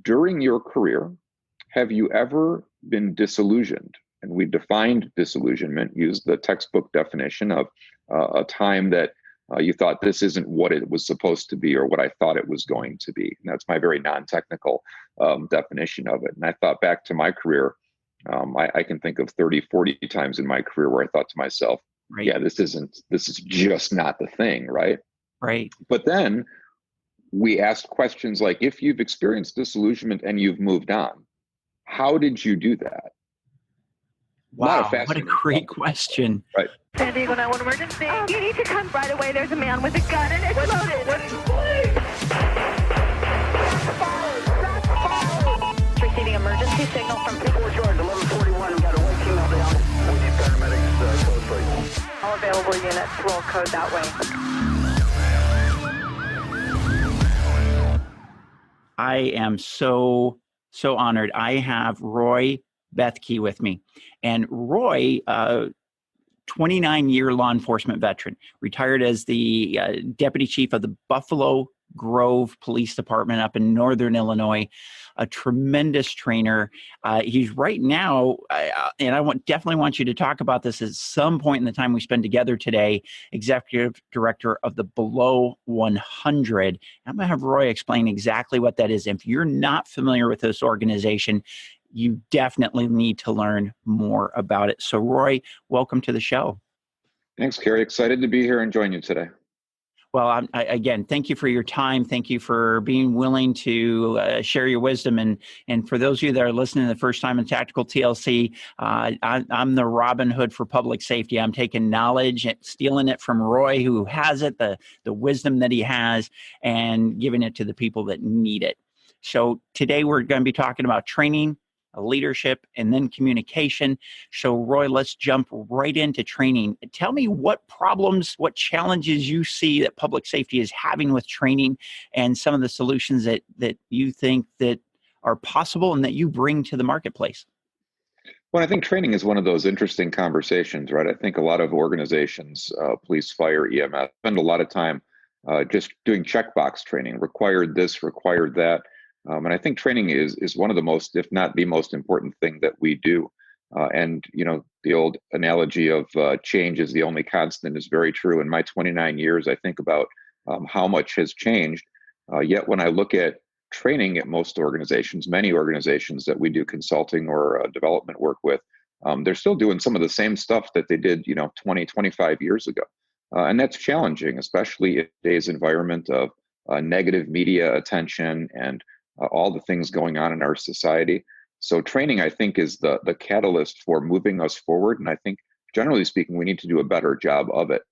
during your career, have you ever been disillusioned? And we defined disillusionment, used the textbook definition of a time that you thought this isn't what it was supposed to be or what I thought it was going to be. And that's my very non-technical definition of it. And I thought back to my career. I can think of 30, 40 times in my career where I thought to myself, right. Yeah, this is just not the thing, right? Right. But then we asked questions like, if you've experienced disillusionment and you've moved on, how did you do that? Wow, what a great question. Right. San Diego 911 emergency. You need to come right away. There's a man with a gun and it's loaded. Receiving emergency signal from 4 George 1141. Got a white female down. We need paramedics close, please. All available units will code that way. I am so honored. I have Roy Beth-key with me. And Roy, 29-year law enforcement veteran, retired as the deputy chief of the Buffalo Grove Police Department up in Northern Illinois, a tremendous trainer. He's right now, and I definitely want you to talk about this at some point in the time we spend together today, executive director of the Below 100. I'm going to have Roy explain exactly what that is. If you're not familiar with this organization, you definitely need to learn more about it. So Roy, welcome to the show. Thanks, Kerry. Excited to be here and join you today. Well, again, thank you for your time. Thank you for being willing to share your wisdom. And for those of you that are listening the first time in Tactical TLC, I'm the Robin Hood for public safety. I'm taking knowledge and stealing it from Roy, who has it, the wisdom that he has, and giving it to the people that need it. So today we're going to be talking about training, leadership, and then communication. So Roy, let's jump right into training. Tell me what problems, what challenges you see that public safety is having with training, and some of the solutions that you think that are possible and that you bring to the marketplace. Well, I think training is one of those interesting conversations, right? I think a lot of organizations, police, fire, EMS, spend a lot of time just doing checkbox training, required this, required that. And I think training is one of the most, if not the most important thing that we do. And, the old analogy of change is the only constant is very true. In my 29 years, I think about how much has changed. Yet when I look at training at most organizations, many organizations that we do consulting or development work with, they're still doing some of the same stuff that they did, 20, 25 years ago. And that's challenging, especially in today's environment of negative media attention and all the things going on in our society. So training, I think, is the catalyst for moving us forward. And I think, generally speaking, we need to do a better job of it.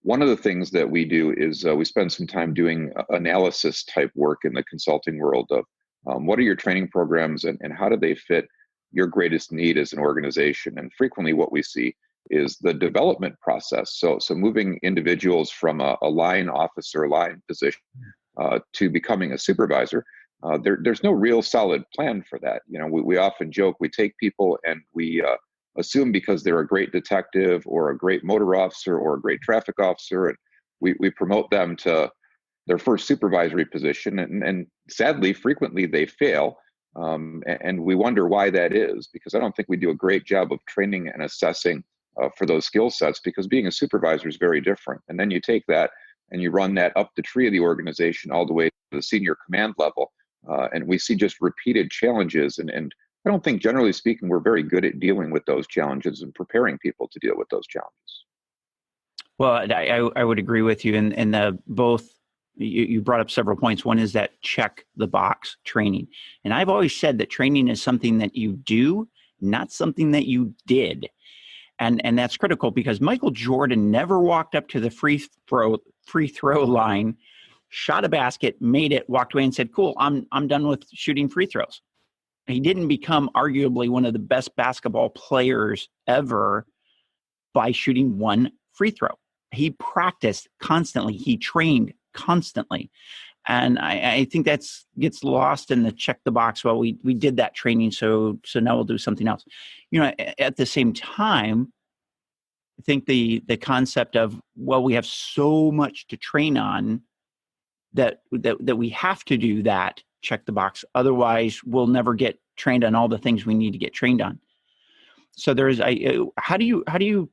One of the things that we do is we spend some time doing analysis type work in the consulting world of what are your training programs and how do they fit your greatest need as an organization. And frequently what we see is the development process. So moving individuals from a line officer, line position to becoming a supervisor. There's no real solid plan for that. We often joke, we take people and we assume because they're a great detective or a great motor officer or a great traffic officer, and we promote them to their first supervisory position. And sadly, frequently they fail. And we wonder why that is, because I don't think we do a great job of training and assessing for those skill sets, because being a supervisor is very different. And then you take that and you run that up the tree of the organization all the way to the senior command level. And we see just repeated challenges. And I don't think, generally speaking, we're very good at dealing with those challenges and preparing people to deal with those challenges. Well, I would agree with you. And both, you brought up several points. One is that check the box training. And I've always said that training is something that you do, not something that you did. And that's critical, because Michael Jordan never walked up to the free throw line, shot a basket, made it, walked away and said, cool, I'm done with shooting free throws. He didn't become arguably one of the best basketball players ever by shooting one free throw. He practiced constantly. He trained constantly. And I think that's gets lost in the check the box. Well, we did that training, so now we'll do something else. At the same time, I think the concept of, well, we have so much to train on that we have to do that check the box. Otherwise, we'll never get trained on all the things we need to get trained on. So how do you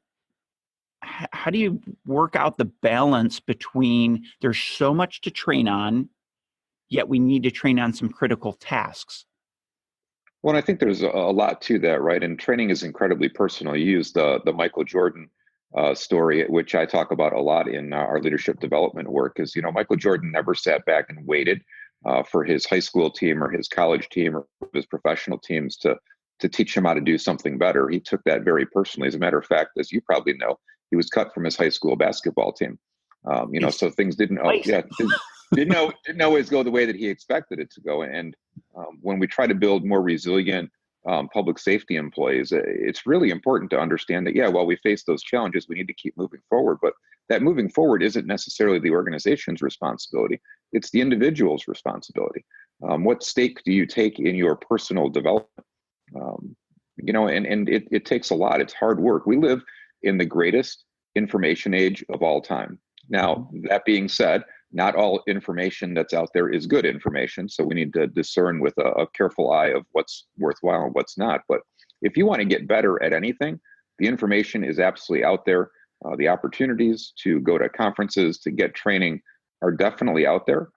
work out the balance between there's so much to train on, yet we need to train on some critical tasks? Well, I think there's a lot to that, right? And training is incredibly personal. You use the Michael Jordan story, which I talk about a lot in our leadership development work. Is Michael Jordan never sat back and waited for his high school team or his college team or his professional teams to teach him how to do something better. He took that very personally. As a matter of fact, as you probably know, he was cut from his high school basketball team. So things didn't always go the way that he expected it to go. And when we try to build more resilient public safety employees, it's really important to understand that, while we face those challenges, we need to keep moving forward. But that moving forward isn't necessarily the organization's responsibility. It's the individual's responsibility. What stake do you take in your personal development? And it takes a lot. It's hard work. We live in the greatest information age of all time. Now, that being said, not all information that's out there is good information. So we need to discern with a careful eye of what's worthwhile and what's not. But if you want to get better at anything, the information is absolutely out there. The opportunities to go to conferences, to get training are definitely out there.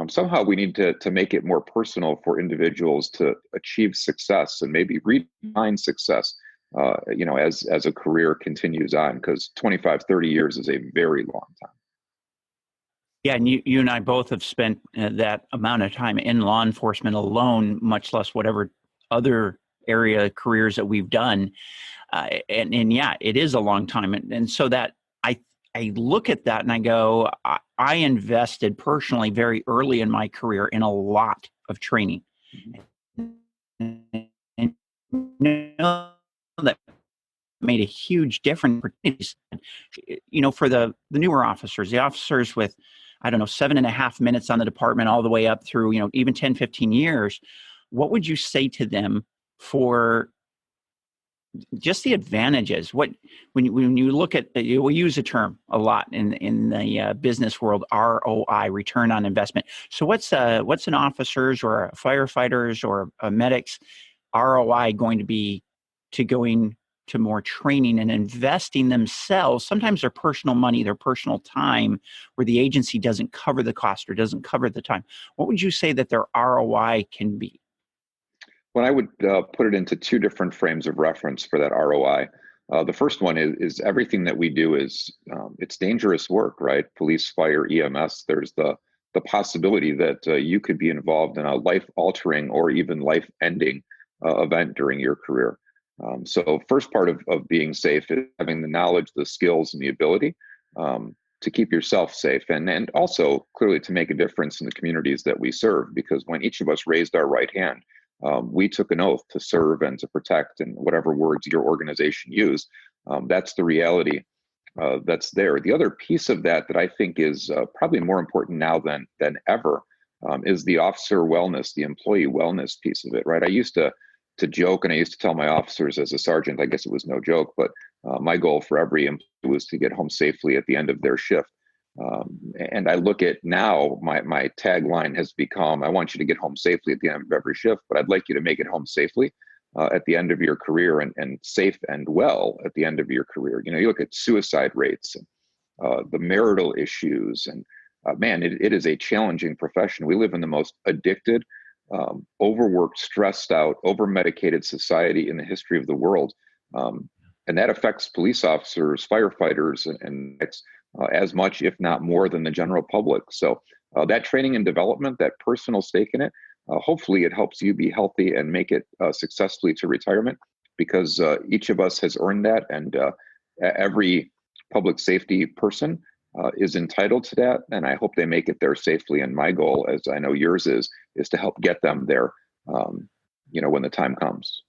Somehow we need to make it more personal for individuals to achieve success and maybe redefine success, as a career continues on, because 25, 30 years is a very long time. Yeah, and you and I both have spent that amount of time in law enforcement alone, much less whatever other area careers that we've done. And yeah, it is a long time. And so that I look at that and I go, I invested personally very early in my career in a lot of training. And that made a huge difference. For the newer officers, the officers with, 7.5 minutes on the department all the way up through, even 10, 15 years, what would you say to them for just the advantages? When you look at, we use a term a lot in the business world, ROI, return on investment. So what's an officer's or a firefighter's or a medic's ROI going to be to going to more training and investing themselves, sometimes their personal money, their personal time, where the agency doesn't cover the cost or doesn't cover the time? What would you say that their ROI can be? Well, I would put it into two different frames of reference for that ROI. The first one is everything that we do is it's dangerous work, right? Police, fire, EMS. There's the possibility that you could be involved in a life-altering or even life-ending event during your career. So first part of being safe is having the knowledge, the skills, and the ability to keep yourself safe, and also clearly to make a difference in the communities that we serve. Because when each of us raised our right hand, we took an oath to serve and to protect, and whatever words your organization used, that's the reality that's there. The other piece of that I think is probably more important now than ever is the officer wellness, the employee wellness piece of it, right? I used to joke, and I used to tell my officers as a sergeant, I guess it was no joke, but my goal for every employee was to get home safely at the end of their shift. And I look at now, my tagline has become, I want you to get home safely at the end of every shift, but I'd like you to make it home safely at the end of your career, and safe and well at the end of your career. You look at suicide rates and the marital issues, and man, it is a challenging profession. We live in the most addicted, overworked, stressed out, over-medicated society in the history of the world. And that affects police officers, firefighters, and it's as much, if not more, than the general public. So that training and development, that personal stake in it, hopefully it helps you be healthy and make it successfully to retirement, because each of us has earned that, and every public safety person is entitled to that, and I hope they make it there safely. And my goal, as I know yours is to help get them there, when the time comes.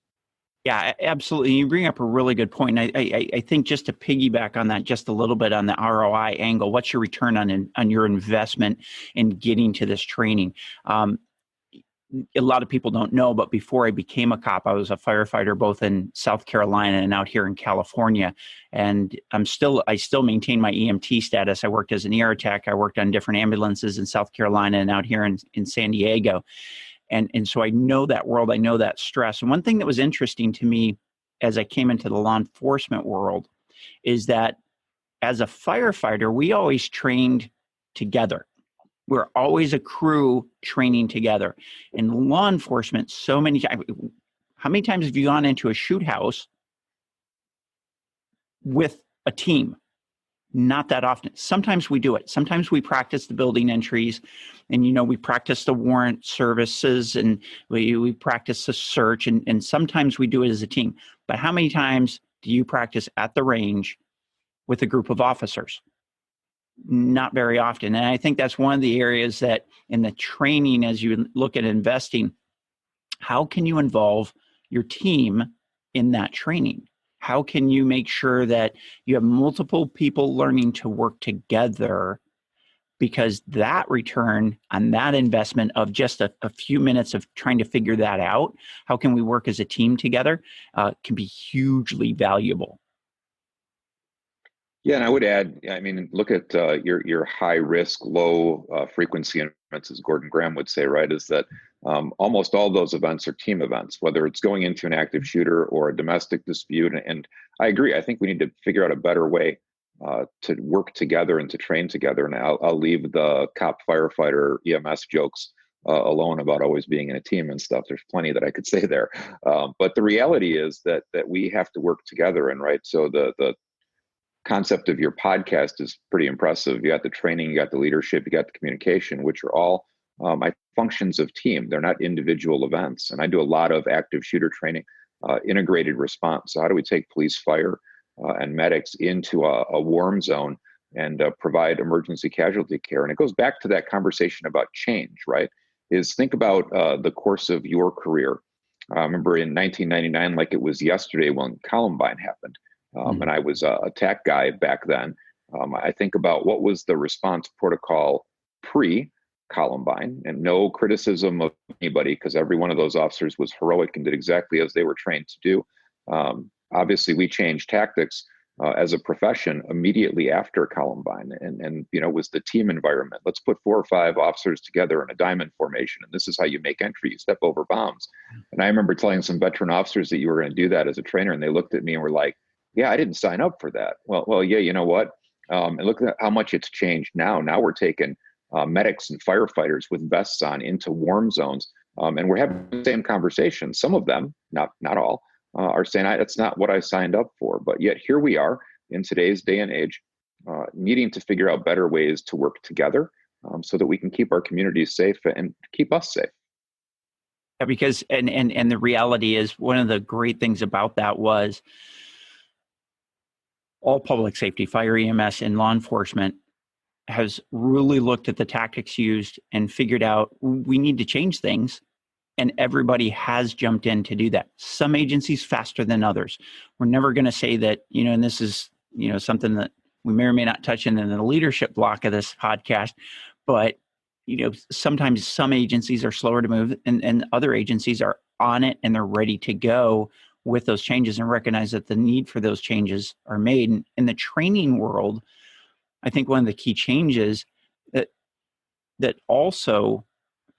Yeah, absolutely. You bring up a really good point. I think just to piggyback on that just a little bit on the ROI angle, what's your return on your investment in getting to this training? A lot of people don't know, but before I became a cop, I was a firefighter both in South Carolina and out here in California. And I still maintain my EMT status. I worked as an ER tech. I worked on different ambulances in South Carolina and out here in San Diego. And so I know that world, I know that stress. And one thing that was interesting to me as I came into the law enforcement world is that as a firefighter, we always trained together. We're always a crew training together. In law enforcement, so many times, how many times have you gone into a shoot house with a team? Not that often. Sometimes we do it. Sometimes we practice the building entries, and we practice the warrant services, and we practice the search, and sometimes we do it as a team. But how many times do you practice at the range with a group of officers? Not very often. And I think that's one of the areas that in the training, as you look at investing, how can you involve your team in that training? How can you make sure that you have multiple people learning to work together? Because that return on that investment of just a few minutes of trying to figure that out, how can we work as a team together, can be hugely valuable. Yeah, and I would add, I mean, look at your high risk, low frequency events, as Gordon Graham would say, right? Is that almost all those events are team events, whether it's going into an active shooter or a domestic dispute. And I agree. I think we need to figure out a better way to work together and to train together. And I'll leave the cop, firefighter, EMS jokes alone about always being in a team and stuff. There's plenty that I could say there. But the reality is that we have to work together. And right, so the concept of your podcast is pretty impressive. You got the training, you got the leadership, you got the communication, which are all functions of team. They're not individual events. And I do a lot of active shooter training, integrated response. So how do we take police, fire, and medics into a warm zone and provide emergency casualty care? And it goes back to that conversation about change, right? Is think about the course of your career. I remember in 1999, like it was yesterday when Columbine happened. And I was a tech guy back then. I think about what was the response protocol pre-Columbine, and no criticism of anybody, because every one of those officers was heroic and did exactly as they were trained to do. Obviously, we changed tactics as a profession immediately after Columbine, and it was the team environment. Let's put 4 or 5 officers together in a diamond formation, and this is how you make entry. You step over bombs. And I remember telling some veteran officers that you were going to do that as a trainer, and they looked at me and were like, yeah, I didn't sign up for that. Well, yeah, you know what? And look at how much it's changed now. Now we're taking medics and firefighters with vests on into warm zones, and we're having the same conversation. Some of them, not all, are saying, that's not what I signed up for. But yet here we are in today's day and age, needing to figure out better ways to work together so that we can keep our communities safe and keep us safe. Yeah, because and the reality is, one of the great things about that was all public safety, fire, EMS, and law enforcement has really looked at the tactics used and figured out we need to change things. And everybody has jumped in to do that. Some agencies faster than others. We're never going to say that, and this is, something that we may or may not touch in the leadership block of this podcast, but, sometimes some agencies are slower to move and other agencies are on it and they're ready to go with those changes and recognize that the need for those changes are made. And in the training world, I think one of the key changes that also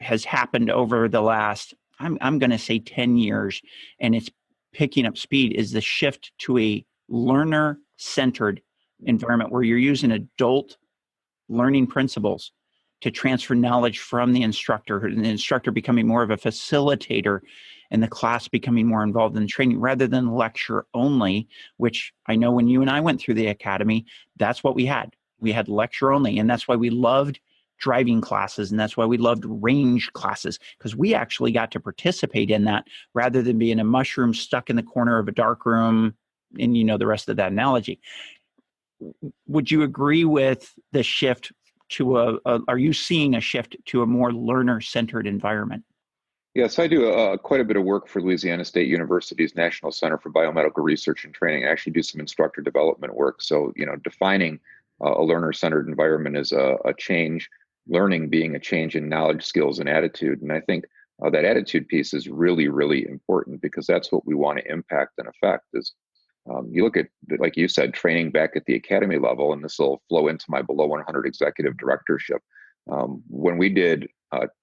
has happened over the last, I'm going to say 10 years, and it's picking up speed, is the shift to a learner-centered environment where you're using adult learning principles to transfer knowledge from the instructor, and the instructor becoming more of a facilitator and the class becoming more involved in training rather than lecture only, which I know when you and I went through the academy, that's what we had. We had lecture only, and that's why we loved driving classes, and that's why we loved range classes, because we actually got to participate in that rather than being a mushroom stuck in the corner of a dark room, and the rest of that analogy. Would you agree with the shift to are you seeing a shift to a more learner-centered environment? Yes, I do quite a bit of work for Louisiana State University's National Center for Biomedical Research and Training. I actually do some instructor development work. So, defining a learner-centered environment is a change, learning being a change in knowledge, skills, and attitude. And I think that attitude piece is really, really important, because that's what we want to impact and affect. Is you look at, like you said, training back at the academy level, and this will flow into my below 100 executive directorship. When we did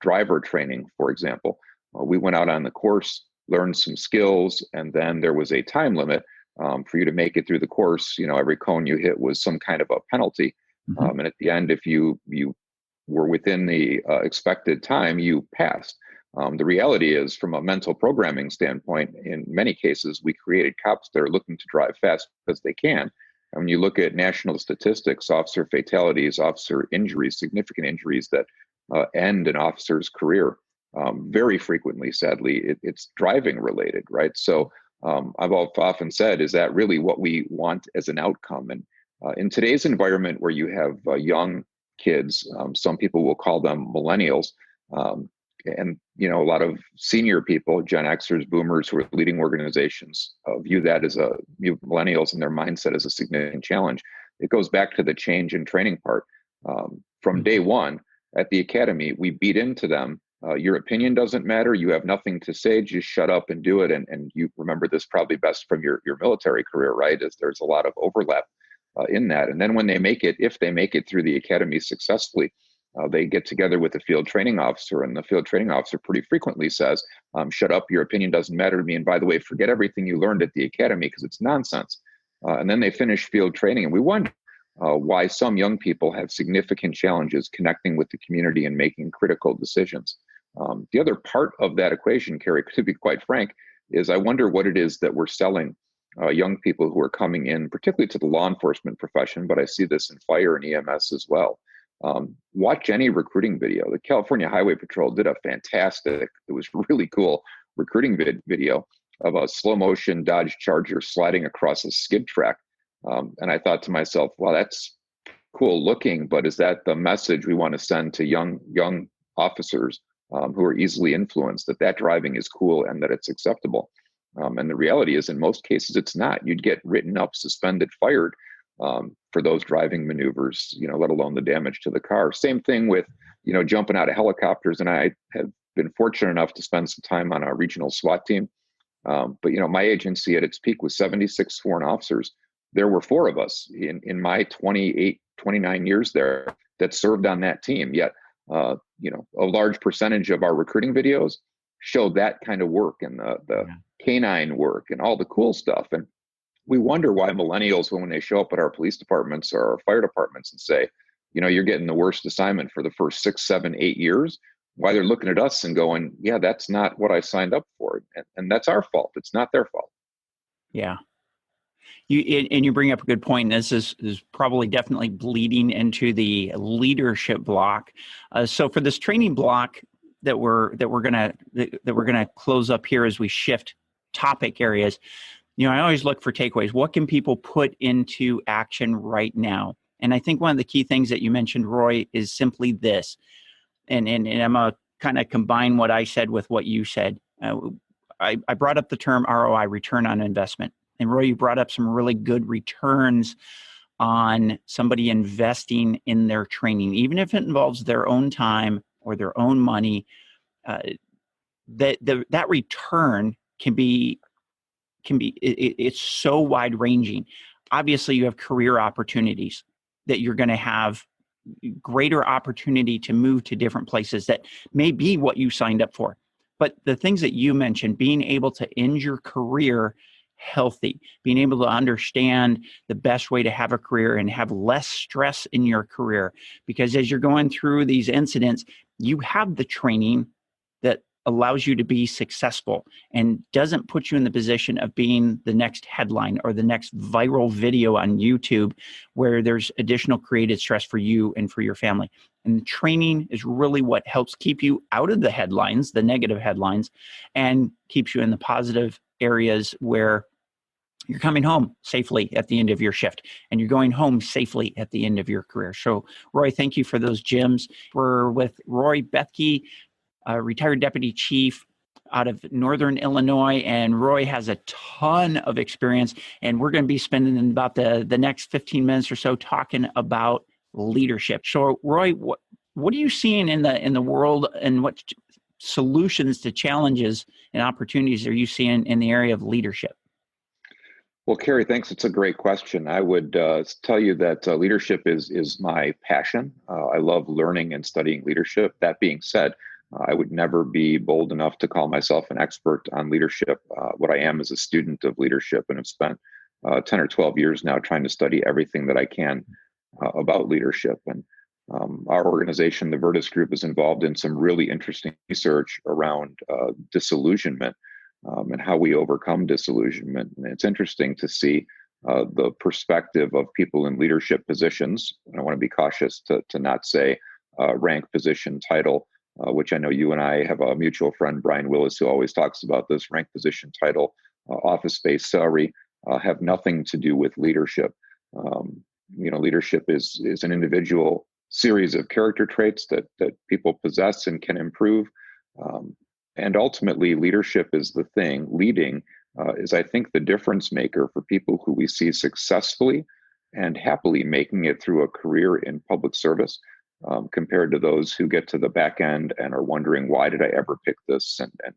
driver training, for example, We went out on the course, learned some skills, and then there was a time limit for you to make it through the course. Every cone you hit was some kind of a penalty. And at the end, if you were within the expected time, you passed. The reality is, from a mental programming standpoint, in many cases, we created cops that are looking to drive fast because they can. And when you look at national statistics, officer fatalities, officer injuries, significant injuries that end an officer's career, very frequently, sadly, it's driving related, right? So I've often said, is that really what we want as an outcome? And in today's environment where you have young kids, some people will call them millennials, and a lot of senior people, Gen Xers, Boomers, who are leading organizations, view that as millennials and their mindset as a significant challenge. It goes back to the change in training part. From day one at the academy, we beat into them. Your opinion doesn't matter. You have nothing to say. Just shut up and do it. And you remember this probably best from your military career, right? As there's a lot of overlap in that. And then when they make it, if they make it through the academy successfully, they get together with the field training officer, and the field training officer pretty frequently says, shut up, your opinion doesn't matter to me. And by the way, forget everything you learned at the academy because it's nonsense. And then they finish field training, and we wonder why some young people have significant challenges connecting with the community and making critical decisions. The other part of that equation, Carrie, to be quite frank, is I wonder what it is that we're selling young people who are coming in, particularly to the law enforcement profession, but I see this in fire and EMS as well. Watch any recruiting video. The California Highway Patrol did a fantastic, it was really cool recruiting video of a slow motion Dodge Charger sliding across a skid track. And I thought to myself, wow, that's cool looking, but is that the message we want to send to young officers who are easily influenced, that driving is cool and that it's acceptable? And the reality is, in most cases, it's not. You'd get written up, suspended, fired for those driving maneuvers, let alone the damage to the car. Same thing with, jumping out of helicopters. And I have been fortunate enough to spend some time on a regional SWAT team. But, my agency at its peak was 76 sworn officers. There were 4 of us in my 29 years there that served on that team. Yet, a large percentage of our recruiting videos showed that kind of work and the canine work and all the cool stuff. And we wonder why millennials, when they show up at our police departments or our fire departments and say, you're getting the worst assignment for the first 6, 7, 8 years, why they're looking at us and going, yeah, that's not what I signed up for. And that's our fault. It's not their fault. Yeah. You bring up a good point. This is probably definitely bleeding into the leadership block. So for this training block that we're gonna close up here as we shift topic areas, I always look for takeaways. What can people put into action right now? And I think one of the key things that you mentioned, Roy, is simply this. And I'm going to kind of combine what I said with what you said. I brought up the term ROI, return on investment. And Roy, you brought up some really good returns on somebody investing in their training, even if it involves their own time or their own money. That return can be it's so wide ranging. Obviously, you have career opportunities that you're going to have greater opportunity to move to different places that may be what you signed up for. But the things that you mentioned, being able to end your career healthy, being able to understand the best way to have a career and have less stress in your career, because as you're going through these incidents, you have the training that allows you to be successful and doesn't put you in the position of being the next headline or the next viral video on YouTube where there's additional created stress for you and for your family. And training is really what helps keep you out of the headlines, the negative headlines, and keeps you in the positive areas where you're coming home safely at the end of your shift and you're going home safely at the end of your career. So Roy, thank you for those gems. We're with Roy Bethge, retired deputy chief out of Northern Illinois, and Roy has a ton of experience, and we're going to be spending about the next 15 minutes or so talking about leadership. So Roy, what are you seeing in the world, and what solutions to challenges and opportunities are you seeing in the area of leadership? Well, Carrie, thanks. It's a great question. I would tell you that leadership is my passion. I love learning and studying leadership. That being said, I would never be bold enough to call myself an expert on leadership. What I am is a student of leadership, and have spent 10 or 12 years now trying to study everything that I can about leadership. And our organization, the Virtus Group, is involved in some really interesting research around disillusionment and how we overcome disillusionment. And it's interesting to see the perspective of people in leadership positions. And I want to be cautious to not say rank, position, title, which I know you and I have a mutual friend, Brian Willis, who always talks about this. Rank, position, title, office space, salary have nothing to do with leadership. Leadership is an individual series of character traits that people possess and can improve. And ultimately, leadership is the thing. Leading is, I think, the difference maker for people who we see successfully and happily making it through a career in public service, compared to those who get to the back end and are wondering, why did I ever pick this? And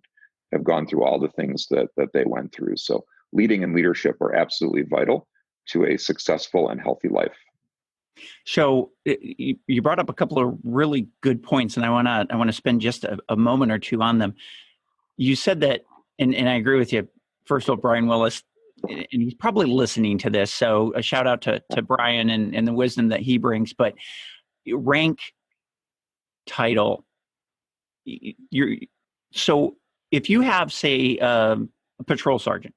have gone through all the things that they went through. So leading and leadership are absolutely vital to a successful and healthy life. So you brought up a couple of really good points, and I want to spend just a moment or two on them. You said that, and I agree with you. First of all, Brian Willis, and he's probably listening to this, so a shout out to Brian and the wisdom that he brings. But rank, title, so if you have, say, a patrol sergeant,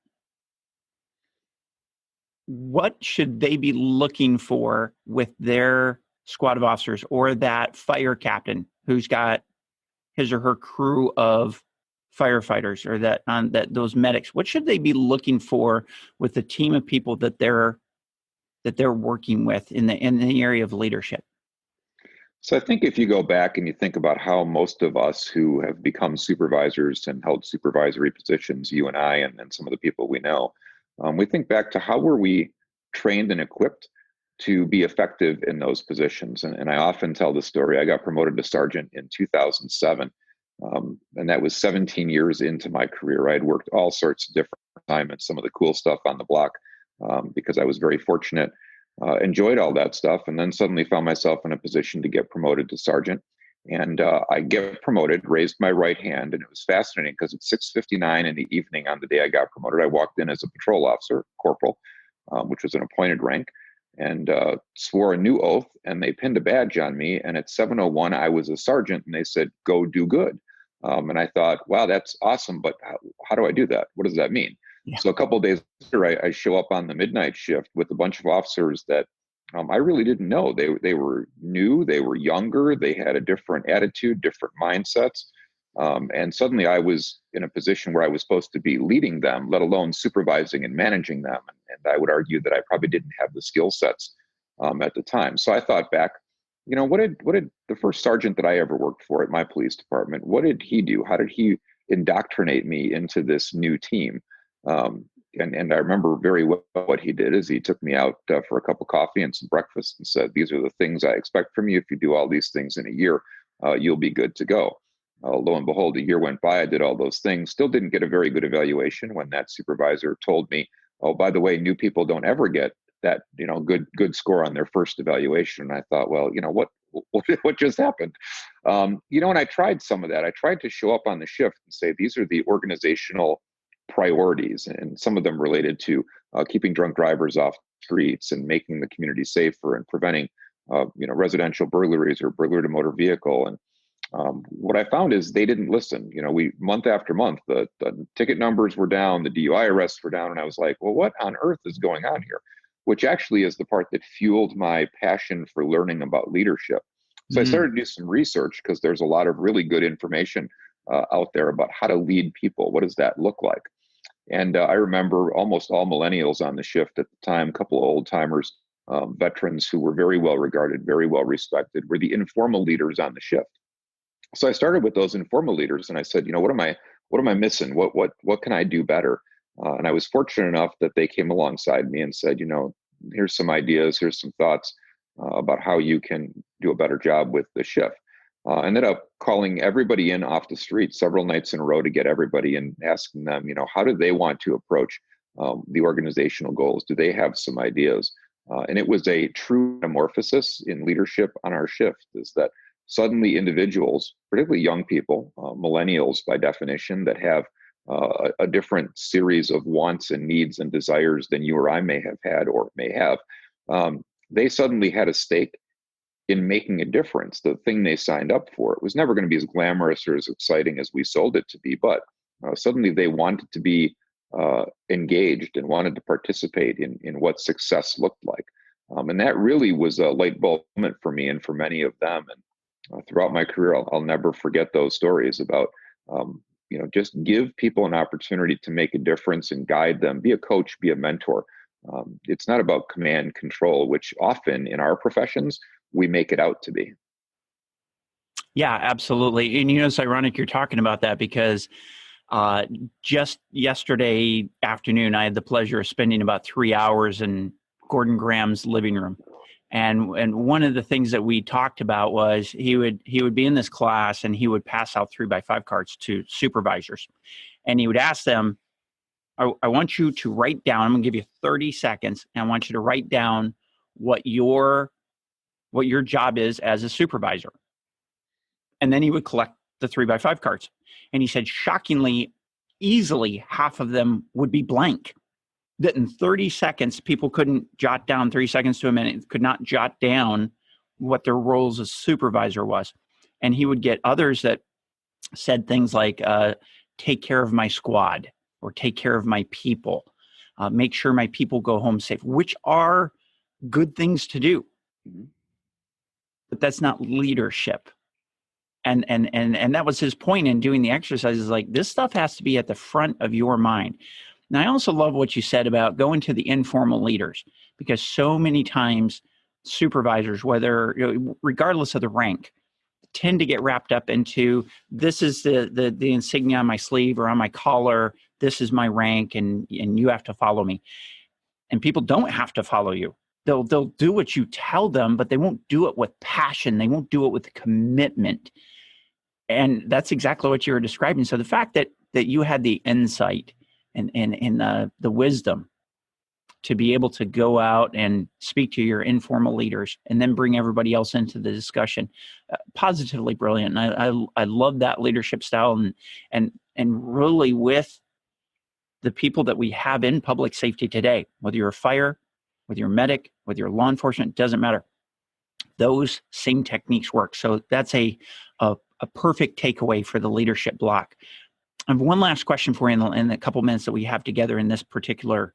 what should they be looking for with their squad of officers, or that fire captain who's got his or her crew of firefighters, or that those medics? What should they be looking for with the team of people that they're working with in the area of leadership? So I think if you go back and you think about how most of us who have become supervisors and held supervisory positions, you and I, and some of the people we know, we think back to how were we trained and equipped to be effective in those positions. And I often tell the story. I got promoted to sergeant in 2007, and that was 17 years into my career. I'd worked all sorts of different assignments, some of the cool stuff on the block, because I was very fortunate, enjoyed all that stuff, and then suddenly found myself in a position to get promoted to sergeant. And I get promoted, raised my right hand, and it was fascinating because at 6:59 in the evening on the day I got promoted, I walked in as a patrol officer, corporal, which was an appointed rank, and swore a new oath, and they pinned a badge on me. And at 7:01, I was a sergeant, and they said, "Go do good." And I thought, wow, that's awesome, but how do I do that? What does that mean? Yeah. So a couple of days later, I show up on the midnight shift with a bunch of officers that I really didn't know. They were new, they were younger, they had a different attitude, different mindsets. And suddenly I was in a position where I was supposed to be leading them, let alone supervising and managing them. And I would argue that I probably didn't have the skill sets at the time. So I thought back, what did the first sergeant that I ever worked for at my police department, what did he do? How did he indoctrinate me into this new team? And I remember very well what he did is he took me out for a cup of coffee and some breakfast and said, "These are the things I expect from you. If you do all these things in a year, you'll be good to go." Lo and behold, a year went by. I did all those things. Still didn't get a very good evaluation when that supervisor told me, "Oh, by the way, new people don't ever get that good score on their first evaluation." And I thought, well, what just happened? And I tried some of that. I tried to show up on the shift and say, these are the organizational priorities, and some of them related to keeping drunk drivers off streets and making the community safer and preventing residential burglaries or burglary to motor vehicle. And what I found is they didn't listen. We month after month, the ticket numbers were down, the DUI arrests were down, and I was like, well, what on earth is going on here? Which actually is the part that fueled my passion for learning about leadership. So I started to do some research because there's a lot of really good information out there about how to lead people. What does that look like? And I remember almost all millennials on the shift at the time, a couple of old timers, veterans who were very well regarded, very well respected, were the informal leaders on the shift. So I started with those informal leaders, and I said, what am I missing? What can I do better? And I was fortunate enough that they came alongside me and said, here's some ideas, here's some thoughts about how you can do a better job with the shift. Ended up calling everybody in off the street several nights in a row to get everybody and asking them, how do they want to approach the organizational goals? Do they have some ideas? And it was a true metamorphosis in leadership on our shift, is that suddenly individuals, particularly young people, millennials by definition, that have a different series of wants and needs and desires than you or I may have had or may have, they suddenly had a stake in making a difference. The thing they signed up for, it was never going to be as glamorous or as exciting as we sold it to be, but suddenly they wanted to be engaged and wanted to participate in what success looked like. And that really was a light bulb moment for me and for many of them. And throughout my career, I'll never forget those stories about, just give people an opportunity to make a difference and guide them, be a coach, be a mentor. It's not about command control, which often in our professions, we make it out to be. Yeah, absolutely. And it's ironic you're talking about that because just yesterday afternoon, I had the pleasure of spending about 3 hours in Gordon Graham's living room. And one of the things that we talked about was he would be in this class and he would pass out 3x5 cards to supervisors. And he would ask them, I want you to write down, I'm going to give you 30 seconds, and I want you to write down what your job is as a supervisor. And then he would collect the 3x5 cards. And he said, shockingly, easily half of them would be blank. That in 30 seconds, people couldn't jot down 30 seconds to a minute, could not jot down what their roles as supervisor was. And he would get others that said things like, take care of my squad or take care of my people, make sure my people go home safe, which are good things to do. But that's not leadership. And that was his point in doing the exercises. Like, this stuff has to be at the front of your mind. And I also love what you said about going to the informal leaders, because so many times supervisors, regardless of the rank, tend to get wrapped up into, this is the insignia on my sleeve or on my collar, this is my rank, and you have to follow me. And people don't have to follow you. They'll do what you tell them, but they won't do it with passion. They won't do it with commitment. And that's exactly what you were describing. So the fact that you had the insight and the wisdom to be able to go out and speak to your informal leaders and then bring everybody else into the discussion, positively brilliant. And I love that leadership style, and really with the people that we have in public safety today, whether you're a fire, whether you're a medic, whether you're law enforcement, doesn't matter. Those same techniques work. So that's a perfect takeaway for the leadership block. I have one last question for you in the couple minutes that we have together in this particular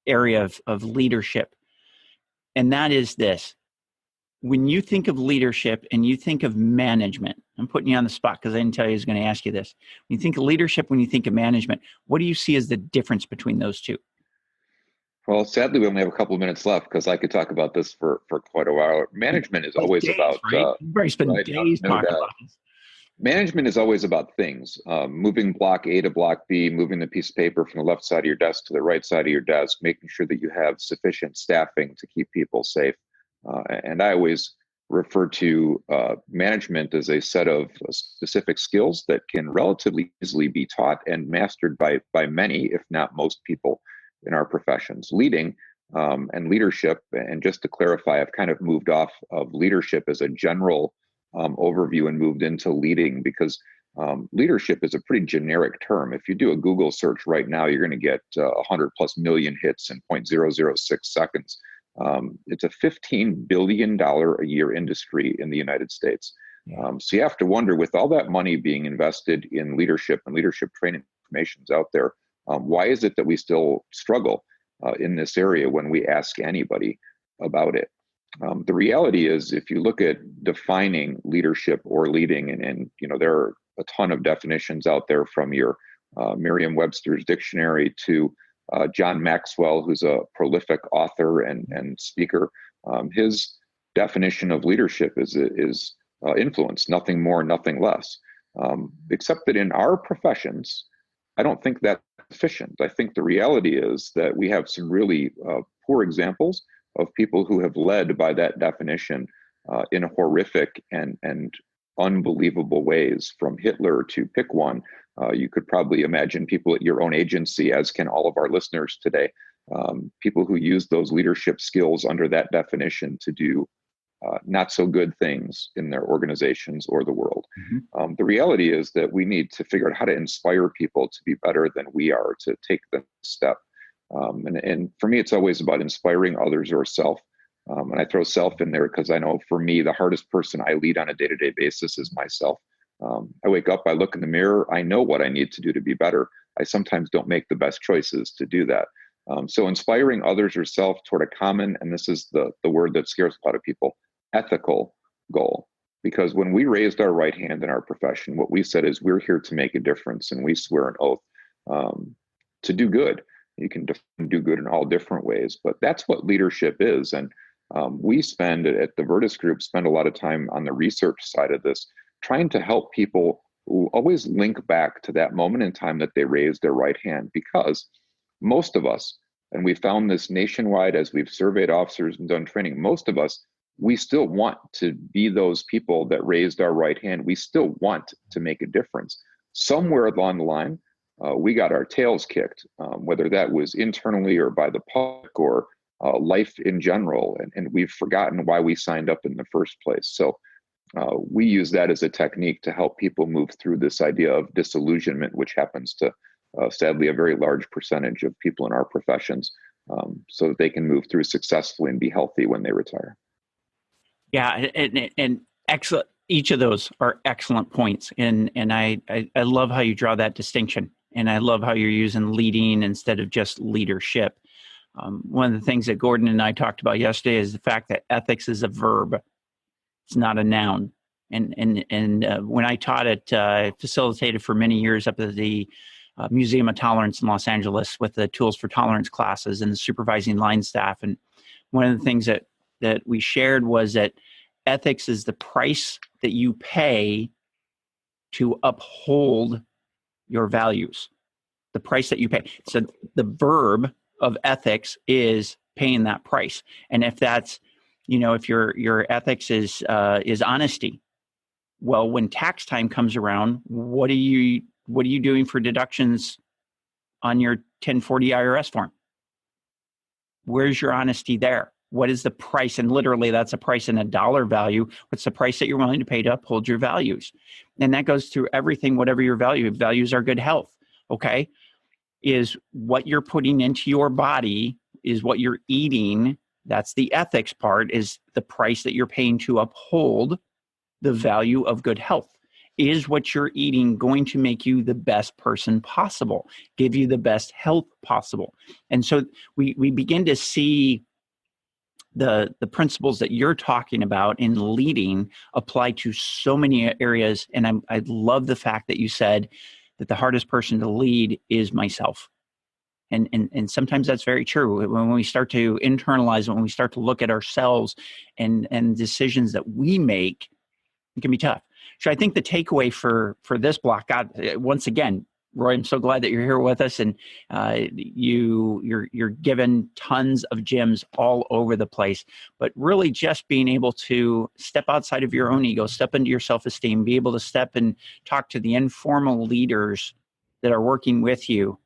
area of leadership. And that is this. When you think of leadership and you think of management, I'm putting you on the spot because I didn't tell you I was going to ask you this. When you think of leadership, when you think of management, what do you see as the difference between those two? Well, sadly, we only have a couple of minutes left because I could talk about this for quite a while. Management is always days, about, right? Everybody spend days talking about this. Management is always about things, moving block A to block B, moving the piece of paper from the left side of your desk to the right side of your desk, making sure that you have sufficient staffing to keep people safe. And I always refer to management as a set of specific skills that can relatively easily be taught and mastered by many, if not most people in our professions. Leading and leadership, and just to clarify, I've kind of moved off of leadership as a general overview and moved into leading, because leadership is a pretty generic term. If you do a Google search right now, you're going to get 100 plus million hits in 0.006 seconds. It's a $15 billion a year industry in the United States. So you have to wonder, with all that money being invested in leadership and leadership training formations out there, why is it that we still struggle in this area when we ask anybody about it? The reality is, if you look at defining leadership or leading, and there are a ton of definitions out there, from your Merriam-Webster's dictionary to John Maxwell, who's a prolific author and speaker. His definition of leadership is influence, nothing more, nothing less. Except that in our professions, I don't think that's sufficient. I think the reality is that we have some really poor examples of people who have led by that definition in horrific and unbelievable ways, from Hitler to pick one. You could probably imagine people at your own agency, as can all of our listeners today, people who use those leadership skills under that definition to do not so good things in their organizations or the world. Mm-hmm. The reality is that we need to figure out how to inspire people to be better than we are, to take the step. And for me, it's always about inspiring others or self. And I throw self in there because I know for me, the hardest person I lead on a day-to-day basis is myself. I wake up, I look in the mirror, I know what I need to do to be better. I sometimes don't make the best choices to do that. So inspiring others or self toward a common, and this is the word that scares a lot of people, ethical goal. Because when we raised our right hand in our profession, what we said is we're here to make a difference, and we swear an oath to do good. You can do good in all different ways, but that's what leadership is. And we spend at the Virtus Group, spend a lot of time on the research side of this, trying to help people always link back to that moment in time that they raised their right hand, because most of us, and we found this nationwide as we've surveyed officers and done training, most of us, we still want to be those people that raised our right hand. We still want to make a difference. Somewhere along the line, we got our tails kicked, whether that was internally or by the public or life in general, and we've forgotten why we signed up in the first place. So we use that as a technique to help people move through this idea of disillusionment, which happens to sadly a very large percentage of people in our professions, so that they can move through successfully and be healthy when they retire. Yeah, and excellent. Each of those are excellent points, and I love how you draw that distinction, and I love how you're using leading instead of just leadership. One of the things that Gordon and I talked about yesterday is the fact that ethics is a verb; it's not a noun. And when I taught it, I facilitated for many years up at the Museum of Tolerance in Los Angeles with the Tools for Tolerance classes and the supervising line staff. And one of the things that we shared was that ethics is the price that you pay to uphold your values, the price that you pay. So the verb of ethics is paying that price. And if that's, if your ethics is honesty, well, when tax time comes around, what are you doing for deductions on your 1040 IRS form? Where's your honesty there? What is the price? And literally, that's a price in a dollar value. What's the price that you're willing to pay to uphold your values? And that goes through everything, whatever your values are good health, okay? Is what you're putting into your body, is what you're eating. That's the ethics part, is the price that you're paying to uphold the value of good health. Is what you're eating going to make you the best person possible, give you the best health possible? And so we begin to see the principles that you're talking about in leading apply to so many areas. And I love the fact that you said that the hardest person to lead is myself. And sometimes that's very true. When we start to internalize, when we start to look at ourselves and decisions that we make, it can be tough. So I think the takeaway for this block, God, once again, Roy, I'm so glad that you're here with us, and you're given tons of gems all over the place. But really, just being able to step outside of your own ego, step into your self-esteem, be able to step and talk to the informal leaders that are working with you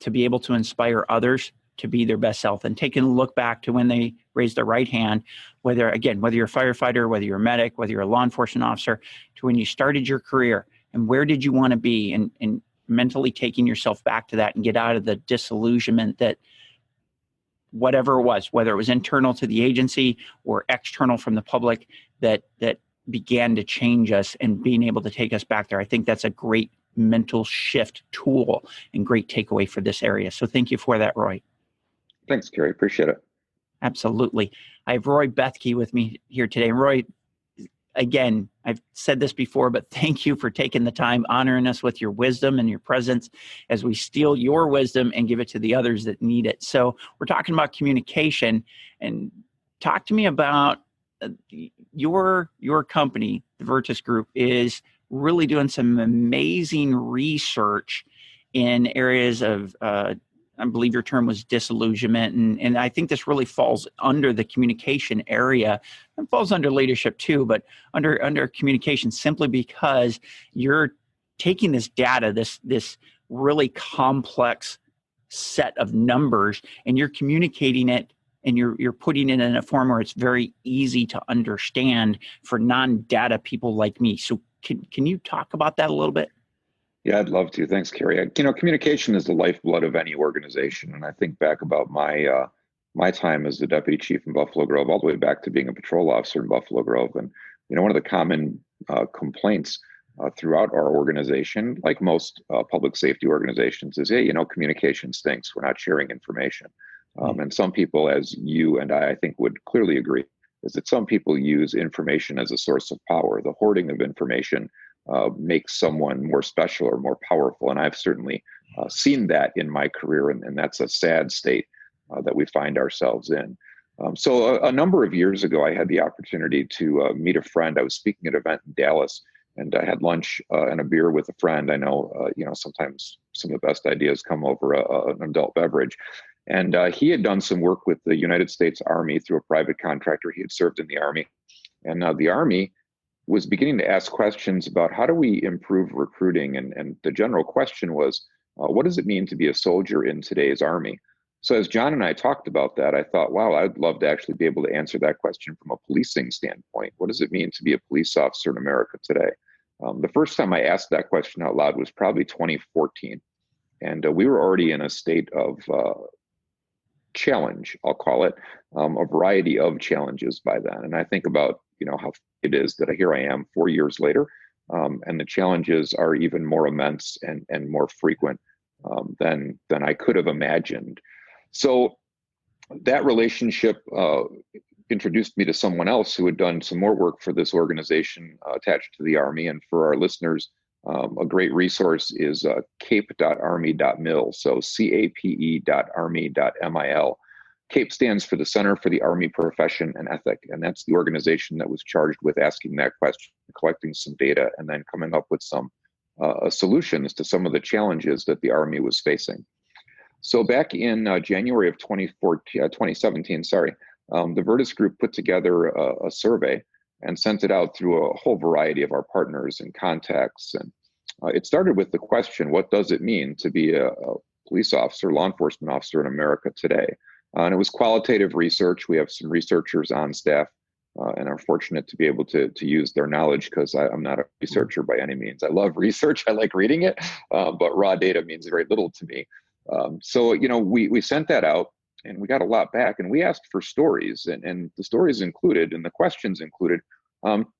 to be able to inspire others to be their best self, and taking a look back to when they raised their right hand, whether you're a firefighter, whether you're a medic, whether you're a law enforcement officer, to when you started your career and where did you want to be, and mentally taking yourself back to that and get out of the disillusionment that whatever it was, whether it was internal to the agency or external from the public, that began to change us and being able to take us back there. I think that's a great mental shift tool and great takeaway for this area. So thank you for that, Roy. Thanks, Gary. Appreciate it. Absolutely. I have Roy Bethke with me here today. Roy, again, I've said this before, but thank you for taking the time, honoring us with your wisdom and your presence as we steal your wisdom and give it to the others that need it. So we're talking about communication, and talk to me about your company, the Virtus Group, is really doing some amazing research in areas of I believe your term was disillusionment. And I think this really falls under the communication area. It falls under leadership too, but under communication, simply because you're taking this data, this really complex set of numbers, and you're communicating it and you're putting it in a form where it's very easy to understand for non-data people like me. So can you talk about that a little bit? Yeah, I'd love to. Thanks, Kerry. Communication is the lifeblood of any organization. And I think back about my time as the deputy chief in Buffalo Grove, all the way back to being a patrol officer in Buffalo Grove. And, one of the common complaints throughout our organization, like most public safety organizations, is, hey, communication stinks. We're not sharing information. And some people, as you and I think would clearly agree, is that some people use information as a source of power. The hoarding of information makes someone more special or more powerful. And I've certainly seen that in my career, and that's a sad state that we find ourselves in. So a number of years ago, I had the opportunity to meet a friend. I was speaking at an event in Dallas, and I had lunch and a beer with a friend. I know, sometimes some of the best ideas come over an adult beverage. And he had done some work with the United States Army through a private contractor. He had served in the Army. And the Army was beginning to ask questions about how do we improve recruiting? And the general question was, what does it mean to be a soldier in today's Army? So as John and I talked about that, I thought, wow, I'd love to actually be able to answer that question from a policing standpoint. What does it mean to be a police officer in America today? The first time I asked that question out loud was probably 2014. And we were already in a state of challenge, I'll call it, a variety of challenges by then. And I think about, how it is that here I am 4 years later, and the challenges are even more immense and more frequent than I could have imagined. So that relationship introduced me to someone else who had done some more work for this organization attached to the Army. And for our listeners, a great resource is cape.army.mil. So cape.army.mil. CAPE stands for the Center for the Army Profession and Ethic. And that's the organization that was charged with asking that question, collecting some data, and then coming up with some solutions to some of the challenges that the Army was facing. So back in January of 2017, the Virtus Group put together a survey and sent it out through a whole variety of our partners and contacts. And it started with the question, what does it mean to be a police officer, law enforcement officer in America today? And it was qualitative research. We have some researchers on staff and are fortunate to be able to use their knowledge, because I'm not a researcher by any means. I love research. I like reading it, but raw data means very little to me. So we sent that out, and we got a lot back, and we asked for stories, and the stories included, and the questions included,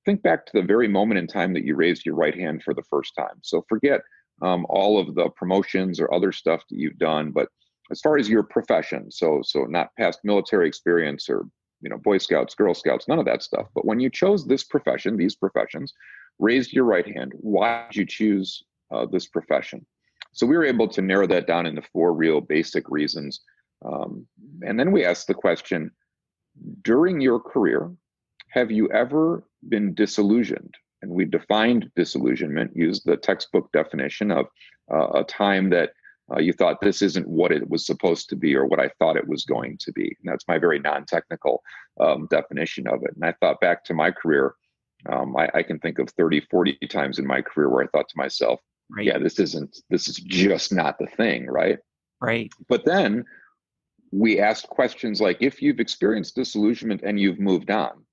think back to the very moment in time that you raised your right hand for the first time. So forget all of the promotions or other stuff that you've done, but as far as your profession, so not past military experience or Boy Scouts, Girl Scouts, none of that stuff. But when you chose this profession, these professions, raised your right hand, why did you choose this profession? So we were able to narrow that down into 4 real basic reasons. And then we asked the question, during your career, have you ever been disillusioned? And we defined disillusionment, used the textbook definition of a time that you thought this isn't what it was supposed to be or what I thought it was going to be. And that's my very non-technical definition of it. And I thought back to my career, I can think of 30, 40 times in my career where I thought to myself, right, yeah, this is just not the thing, right? Right. But then we asked questions like, if you've experienced disillusionment and you've moved on,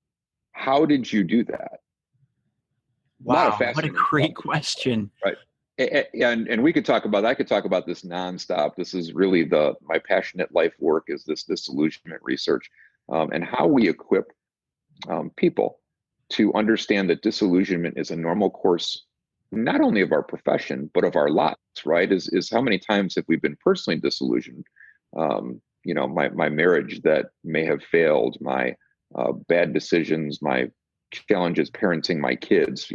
how did you do that? Wow, what a great question. Right. And we could talk about, I could talk about this nonstop. This is really my passionate life work, is this disillusionment research, and how we equip people to understand that disillusionment is a normal course, not only of our profession, but of our lives, right? Is how many times have we been personally disillusioned? My marriage that may have failed, my bad decisions, my challenges parenting my kids,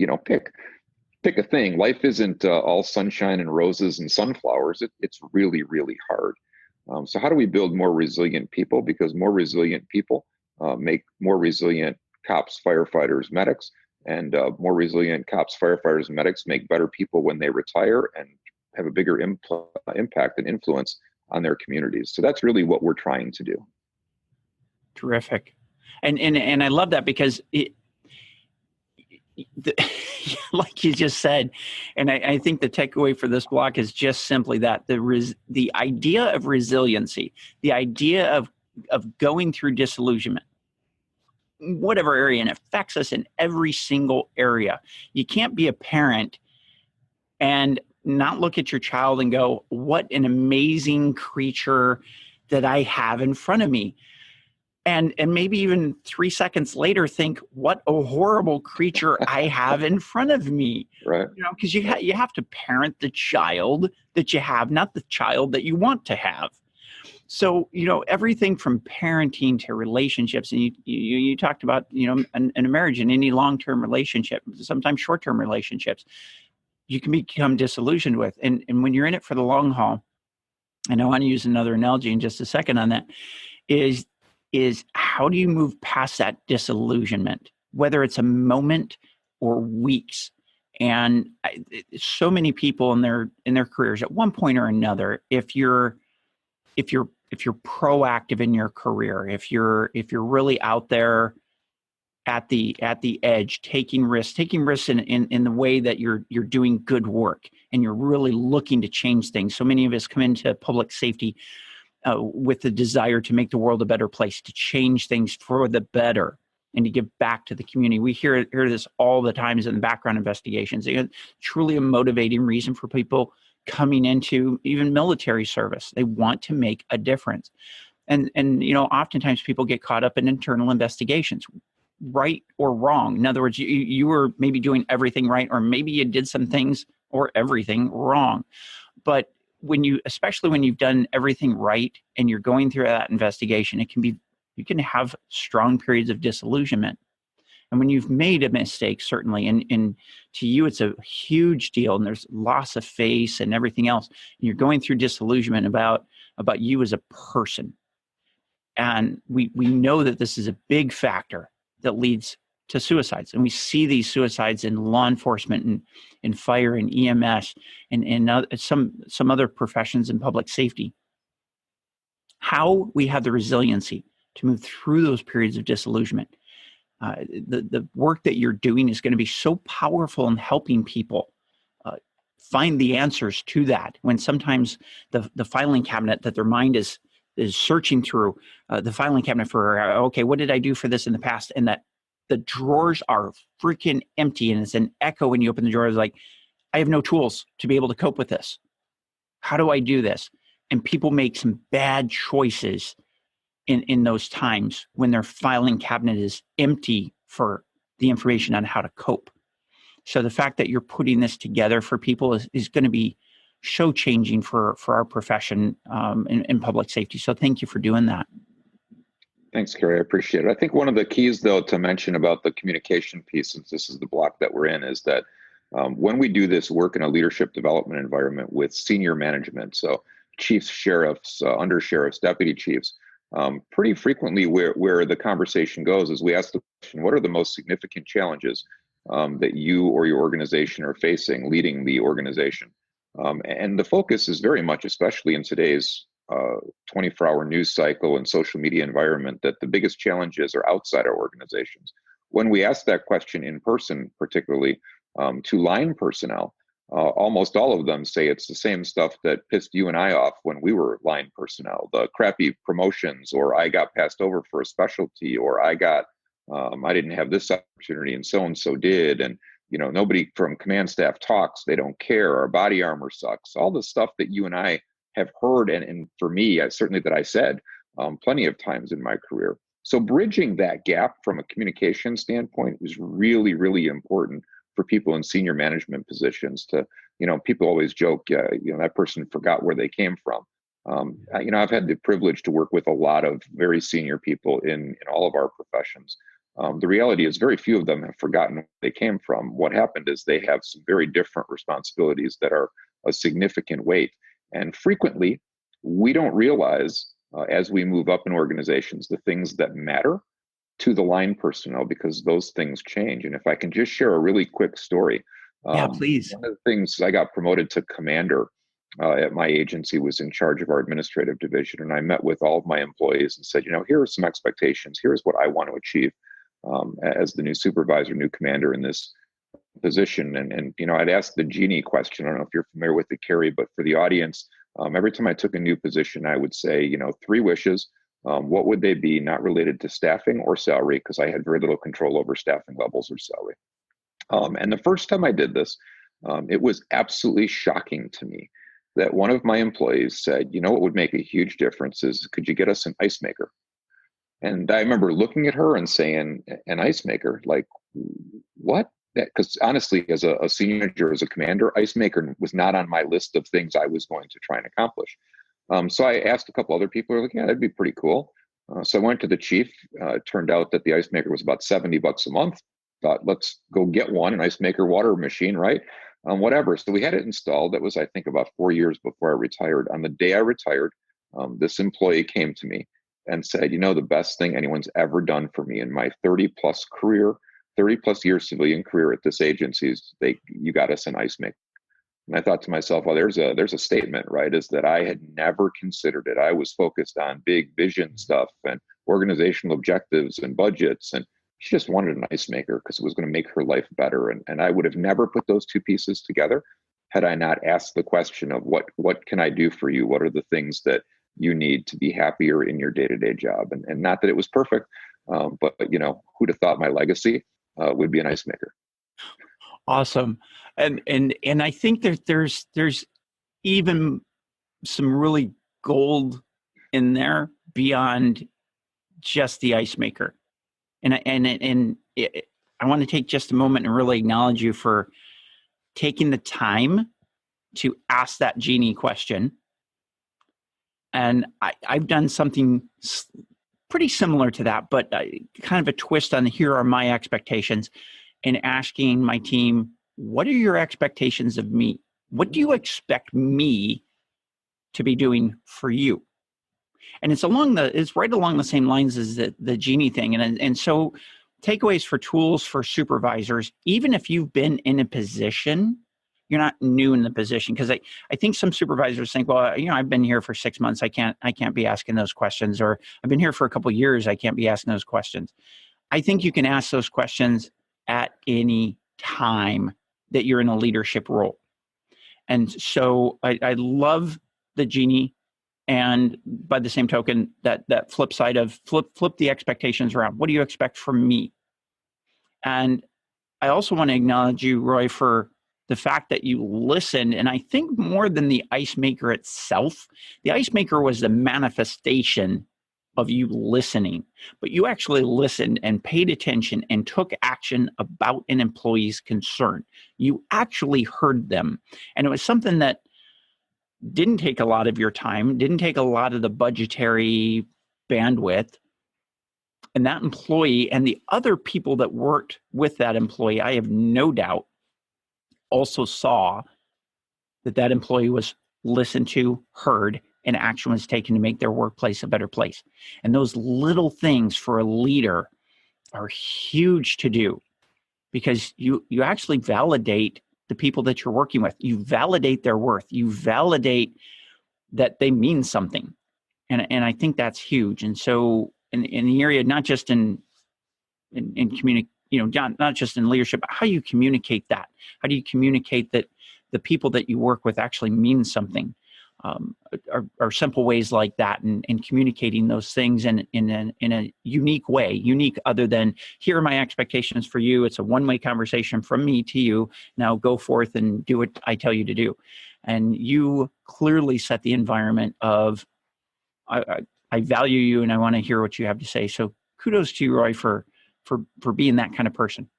pick a thing. Life isn't all sunshine and roses and sunflowers. It's really, really hard. So how do we build more resilient people? Because more resilient people make more resilient cops, firefighters, medics, and more resilient cops, firefighters, and medics make better people when they retire and have a bigger impact and influence on their communities. So that's really what we're trying to do. Terrific. And I love that, because like you just said, and I think the takeaway for this block is just simply that the idea of resiliency, the idea of of going through disillusionment, whatever area, and it affects us in every single area. You can't be a parent and not look at your child and go, what an amazing creature that I have in front of me. And maybe even 3 seconds later think, what a horrible creature I have in front of me. Right. Because you have to parent the child that you have, not the child that you want to have. So, everything from parenting to relationships, and you talked about, in a marriage, in any long-term relationship, sometimes short-term relationships, you can become disillusioned with. And when you're in it for the long haul, and I want to use another analogy in just a second on that, is how do you move past that disillusionment, whether it's a moment or weeks? And so many people in their careers at one point or another, if you're proactive in your career, if you're really out there at the edge, taking risks in the way that you're doing good work and you're really looking to change things. So many of us come into public safety with the desire to make the world a better place, to change things for the better, and to give back to the community. We hear this all the times in the background investigations. It's truly a motivating reason for people coming into even military service. They want to make a difference. And oftentimes people get caught up in internal investigations, right or wrong. In other words, you were maybe doing everything right, or maybe you did some things or everything wrong. But especially when you've done everything right and you're going through that investigation, you can have strong periods of disillusionment. And when you've made a mistake, certainly, and to you, it's a huge deal, and there's loss of face and everything else, and you're going through disillusionment about you as a person. And we know that this is a big factor that leads to suicides. And we see these suicides in law enforcement and in fire and EMS and some other professions in public safety. How we have the resiliency to move through those periods of disillusionment. The work that you're doing is going to be so powerful in helping people find the answers to that, when sometimes the filing cabinet that their mind is searching through, the filing cabinet for, okay, what did I do for this in the past? And that the drawers are freaking empty, and it's an echo when you open the drawers, like, I have no tools to be able to cope with this. How do I do this? And people make some bad choices in those times when their filing cabinet is empty for the information on how to cope. So the fact that you're putting this together for people is going to be so changing for our profession in public safety. So thank you for doing that. Thanks, Gary. I appreciate it. I think one of the keys, though, to mention about the communication piece, since this is the block that we're in, is that when we do this work in a leadership development environment with senior management, so chiefs, sheriffs, under sheriffs, deputy chiefs, pretty frequently where the conversation goes is we ask the question, what are the most significant challenges that you or your organization are facing leading the organization? And the focus is very much, especially in today's 24-hour news cycle and social media environment, that the biggest challenges are outside our organizations. When we ask that question in person, particularly to line personnel, almost all of them say it's the same stuff that pissed you and I off when we were line personnel: the crappy promotions, or I got passed over for a specialty, or I didn't have this opportunity and so did. And, nobody from command staff talks. They don't care. Our body armor sucks. All the stuff that you and I have heard. And for me, certainly that I said plenty of times in my career. So bridging that gap from a communication standpoint is really, really important for people in senior management positions to, people always joke, that person forgot where they came from. I've had the privilege to work with a lot of very senior people in all of our professions. The reality is very few of them have forgotten where they came from. What happened is they have some very different responsibilities that are a significant weight. And frequently, we don't realize as we move up in organizations the things that matter to the line personnel, because those things change. And if I can just share a really quick story. Yeah, please. One of the things, I got promoted to commander at my agency, was in charge of our administrative division. And I met with all of my employees and said, here are some expectations. Here's what I want to achieve as the new supervisor, new commander in this position. And I'd ask the genie question. I don't know if you're familiar with it, Carrie, but for the audience, every time I took a new position, I would say, 3 wishes. What would they be, not related to staffing or salary, because I had very little control over staffing levels or salary. And the first time I did this, it was absolutely shocking to me that one of my employees said, you know, what would make a huge difference is, could you get us an ice maker? And I remember looking at her and saying, an ice maker, like, what? Because honestly, as a senior manager, as a commander, ice maker was not on my list of things I was going to try and accomplish. So I asked a couple other people, who were like, yeah, that'd be pretty cool. So I went to the chief. It turned out that the ice maker was about $70 a month. Thought, let's go get one, an ice maker water machine, right? Whatever. So we had it installed. That was, I think, about 4 years before I retired. On the day I retired, this employee came to me and said, you know, the best thing anyone's ever done for me in my 30 plus year civilian career at this agency is you got us an ice maker. And I thought to myself, well, there's a statement, right? Is that I had never considered it. I was focused on big vision stuff and organizational objectives and budgets. And she just wanted an ice maker because it was going to make her life better. And I would have never put those two pieces together had I not asked the question of what can I do for you? What are the things that you need to be happier in your day-to-day job? And not that it was perfect, but you know, who'd have thought my legacy would be an ice maker? Awesome. And I think that there's even some really gold in there beyond just the ice maker. And I want to take just a moment and really acknowledge you for taking the time to ask that genie question. And I've done something pretty similar to that, but kind of a twist on here are my expectations, and asking my team, what are your expectations of me? What do you expect me to be doing for you? And it's right along the same lines as the genie thing. And so takeaways for tools for supervisors, even if you've been in a position, you're not new in the position. Because I think some supervisors think, well, you know, I've been here for 6 months. I can't be asking those questions. Or I've been here for a couple of years. I can't be asking those questions. I think you can ask those questions at any time that you're in a leadership role. And so I love the genie. And by the same token, that flip side of flip the expectations around. What do you expect from me? And I also want to acknowledge you, Roy, for the fact that you listened. And I think more than the ice maker itself, the ice maker was the manifestation of you listening, but you actually listened and paid attention and took action about an employee's concern. You actually heard them. And it was something that didn't take a lot of your time, didn't take a lot of the budgetary bandwidth. And that employee and the other people that worked with that employee, I have no doubt, also saw that employee was listened to, heard, and action was taken to make their workplace a better place. And those little things for a leader are huge to do, because you actually validate the people that you're working with. You validate their worth. You validate that they mean something. And I think that's huge. And so in the area, not just in not just in leadership, but how you communicate that. How do you communicate that the people that you work with actually mean something? Are simple ways like that, and communicating those things in a unique way, unique other than, here are my expectations for you. It's a one-way conversation from me to you. Now go forth and do what I tell you to do. And you clearly set the environment of, I value you and I want to hear what you have to say. So kudos to you, Roy, for being that kind of person.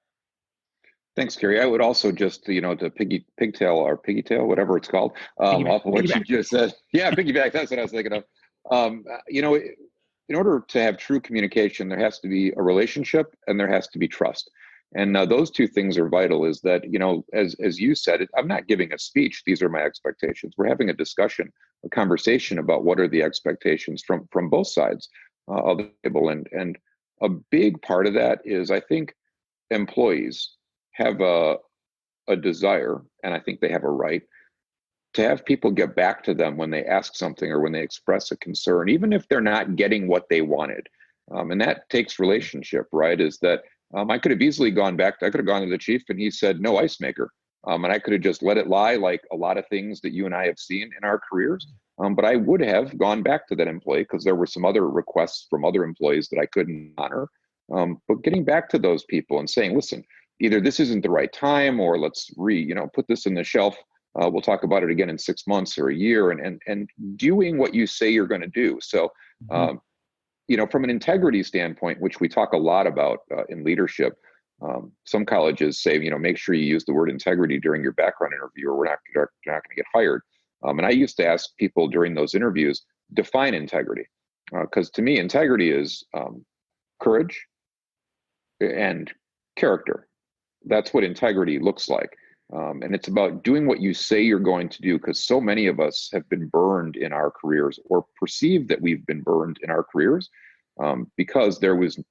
Thanks, Gary. I would also just, to piggytail, whatever it's called, off of what you just said. Yeah, piggyback. That's what I was thinking of. In order to have true communication, there has to be a relationship and there has to be trust. And those two things are vital. Is that, as you said, I'm not giving a speech. These are my expectations. We're having a discussion, a conversation about what are the expectations from both sides of the table. And a big part of that is, I think, employees have a desire, and I think they have a right, to have people get back to them when they ask something or when they express a concern, even if they're not getting what they wanted. And that takes relationship, right? Is that I could have easily gone to the chief and he said, no ice maker. And I could have just let it lie, like a lot of things that you and I have seen in our careers. But I would have gone back to that employee because there were some other requests from other employees that I couldn't honor. But getting back to those people and saying, listen, either this isn't the right time, or let's put this in the shelf. We'll talk about it again in 6 months or a year, and doing what you say you're going to do. So, from an integrity standpoint, which we talk a lot about in leadership, some colleges say, make sure you use the word integrity during your background interview, or you're not going to get hired. And I used to ask people during those interviews, define integrity, because to me, integrity is courage and character. That's what integrity looks like. And it's about doing what you say you're going to do, because so many of us have been burned in our careers, or perceived that we've been burned in our careers, because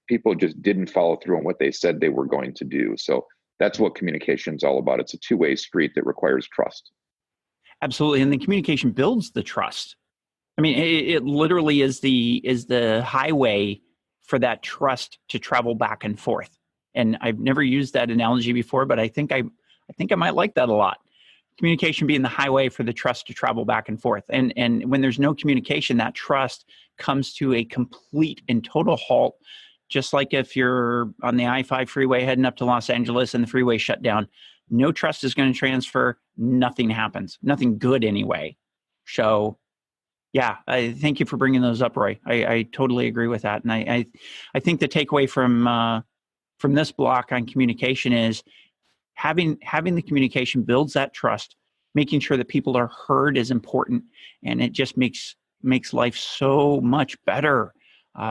people just didn't follow through on what they said they were going to do. So that's what communication is all about. It's a two-way street that requires trust. Absolutely. And the communication builds the trust. I mean, it literally is the highway for that trust to travel back and forth. And I've never used that analogy before, but I think I might like that a lot. Communication being the highway for the trust to travel back and forth. And when there's no communication, that trust comes to a complete and total halt. Just like if you're on the I-5 freeway heading up to Los Angeles and the freeway shut down, no trust is going to transfer. Nothing happens. Nothing good anyway. So, yeah, I thank you for bringing those up, Roy. I totally agree with that. And I think the takeaway from this block on communication is having the communication builds that trust. Making sure that people are heard is important, and it just makes life so much better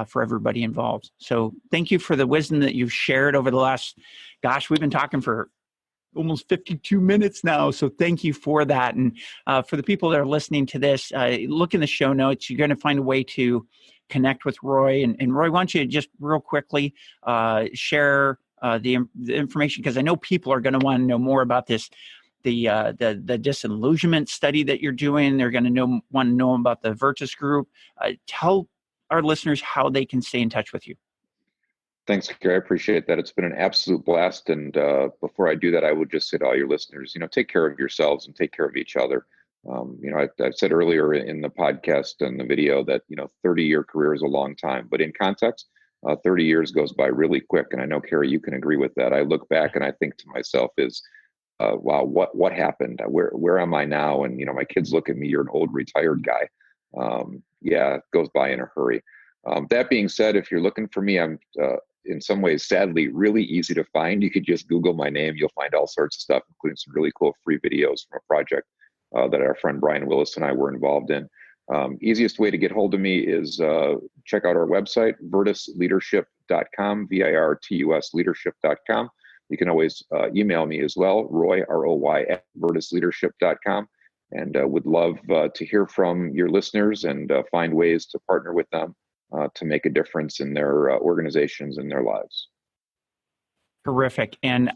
for everybody involved. So thank you for the wisdom that you've shared over the last, we've been talking for almost 52 minutes now. So thank you for that. And for the people that are listening to this, look in the show notes. You're going to find a way to connect with Roy. And Roy, why don't you just real quickly share the information, because I know people are going to want to know more about this, the disillusionment study that you're doing. They're going to want to know about the Virtus Group. Tell our listeners how they can stay in touch with you. Thanks, Gary. I appreciate that. It's been an absolute blast. And before I do that, I would just say to all your listeners, take care of yourselves and take care of each other. I said earlier in the podcast and the video that, 30-year career is a long time, but in context, 30 years goes by really quick. And I know, Carrie, you can agree with that. I look back and I think to myself wow, what happened? Where am I now? And, my kids look at me, you're an old retired guy. It goes by in a hurry. That being said, if you're looking for me, I'm in some ways, sadly, really easy to find. You could just Google my name. You'll find all sorts of stuff, including some really cool free videos from a project that our friend Brian Willis and I were involved in. Easiest way to get hold of me is check out our website, virtusleadership.com, VIRTUS leadership.com. You can always email me as well, Roy, ROY, at virtusleadership.com. And would love to hear from your listeners and find ways to partner with them to make a difference in their organizations and their lives. Terrific. And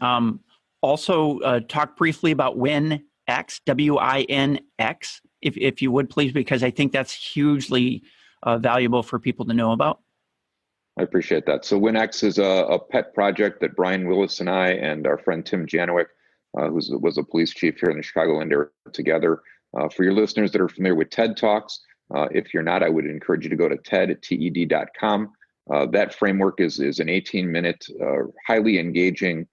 also talk briefly about WinX, WINX, if you would please, because I think that's hugely valuable for people to know about. I appreciate that. So WinX is a pet project that Brian Willis and I and our friend Tim Janowick, who was a police chief here in the Chicagoland area, together. For your listeners that are familiar with TED Talks, if you're not, I would encourage you to go to TED.com. That framework is an 18-minute, highly engaging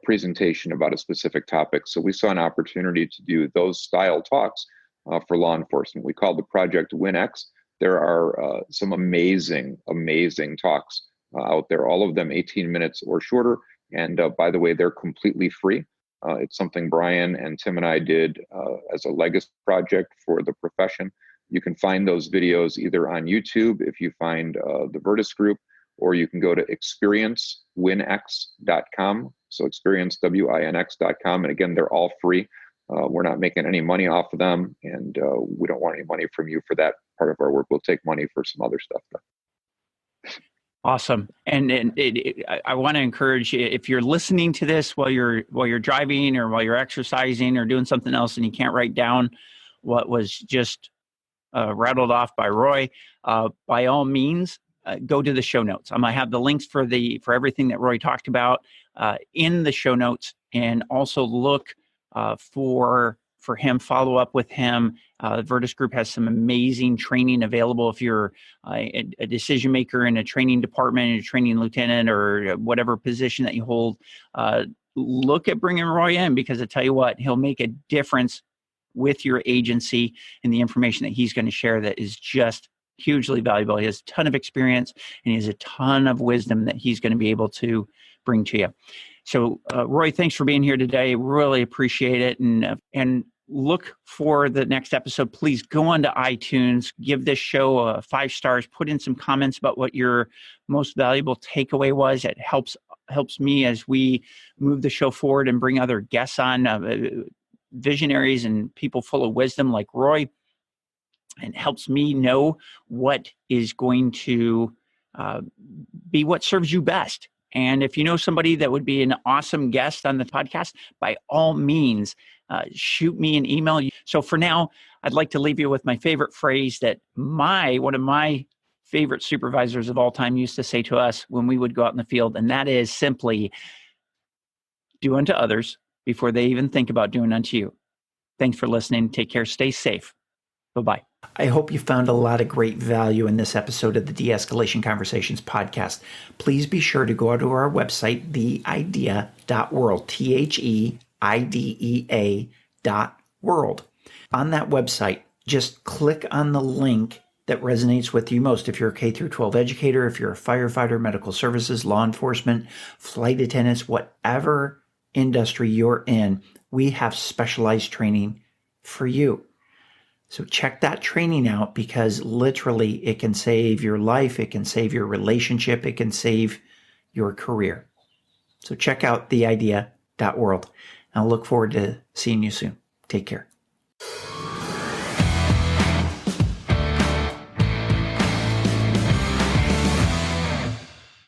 presentation about a specific topic. So we saw an opportunity to do those style talks for law enforcement. We called the project WinX. There are some amazing talks out there, all of them 18 minutes or shorter. And by the way, they're completely free. It's something Brian and Tim and I did as a legacy project for the profession. You can find those videos either on YouTube if you find the Virtus Group, or you can go to experiencewinx.com. So experiencewinx.com. And again, they're all free. We're not making any money off of them, and we don't want any money from you for that part of our work. We'll take money for some other stuff, though. Awesome. And I want to encourage you, if you're listening to this while you're driving or while you're exercising or doing something else and you can't write down what was just rattled off by Roy, by all means, go to the show notes. I'm going to have the links for everything that Roy talked about in the show notes, and also look for him. Follow up with him. Virtus Group has some amazing training available if you're a decision maker in a training department, a training lieutenant, or whatever position that you hold. Look at bringing Roy in, because I tell you what, he'll make a difference with your agency and the information that he's going to share that is just hugely valuable. He has a ton of experience and he has a ton of wisdom that he's going to be able to bring to you. So, Roy, thanks for being here today. Really appreciate it. And look for the next episode. Please go on to iTunes, give this show 5 stars, put in some comments about what your most valuable takeaway was. It helps me as we move the show forward and bring other guests on, visionaries and people full of wisdom like Roy, and helps me know what is going to be what serves you best. And if you know somebody that would be an awesome guest on the podcast, by all means, shoot me an email. So for now, I'd like to leave you with my favorite phrase that one of my favorite supervisors of all time used to say to us when we would go out in the field, and that is simply, do unto others before they even think about doing unto you. Thanks for listening. Take care. Stay safe. Bye-bye. I hope you found a lot of great value in this episode of the De-Escalation Conversations podcast. Please be sure to go to our website, theidea.world, THEIDEA.world. On that website, just click on the link that resonates with you most. If you're a K-12 educator, if you're a firefighter, medical services, law enforcement, flight attendants, whatever industry you're in, we have specialized training for you. So check that training out, because literally it can save your life, it can save your relationship, it can save your career. So check out theidea.world. I'll look forward to seeing you soon. Take care.